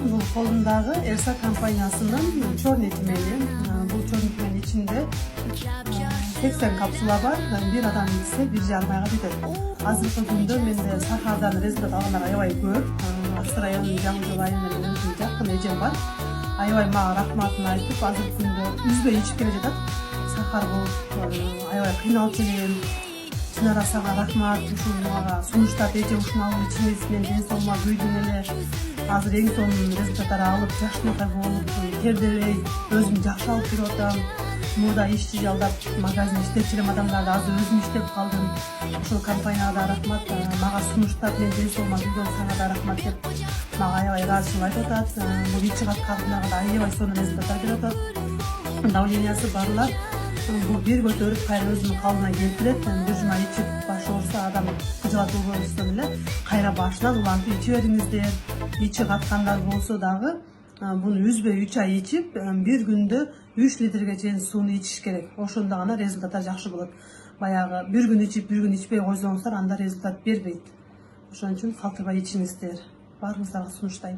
Bu kolundağı Ersa kampanyasının Çorny tümeni. Bu Çorny tümeni içinde 80 kapsula var. Bir adam gitse bir jarmayga gider. Azırkı günde men de Sahardan rezultat alгандар аябай көп. Аксы районунун жаңы жол айылында жакын эжем бар. Аябай мага рахматын айтып, азыркы күндө үзбөй ичип келе жатат. Сахар болуп аябай кыйналып келем. Чынара сага рахмат, ушул мага сунуштап эже ушуну алып ичмесинен ден соолугума күйдүм эле. Азыр эң сонун результаттар алып, жакшынакай болуп, тердебей өзүм жакшы алып жүрүп атам. Мурда ишти жалдап, магазин иштеп жүргөн адамдарды азыр өзүм иштеп калдым. Ушул компанияга да рахмат, мага сунуштап, мен ден соолугума күйгөн сага да рахмат деп мага аябай ыраазычылык айтып атат. Бул ичи каткандагы да аябай сонун результаттар берип атат. Давлениясы барлар bu bir götürüp kayra özünün kalına geltirip, bir cuma içip başı olsa adam kıcılatı olursa bile kayra başından ulantı içi verinizdir. İçi katkanlar olsa dağı bunu 100-3 ay içip bir günde 3 litrege çeyin suyunu içiş gerek. Oşunda gana rezultatlar жақсы болады. Bayağı bir gün içip bir gün içpey koysanızlar anda rezultat berбейт. Ошон үчүн калтырбай ичиңиздер. Баарыңыздарга сунуштайм.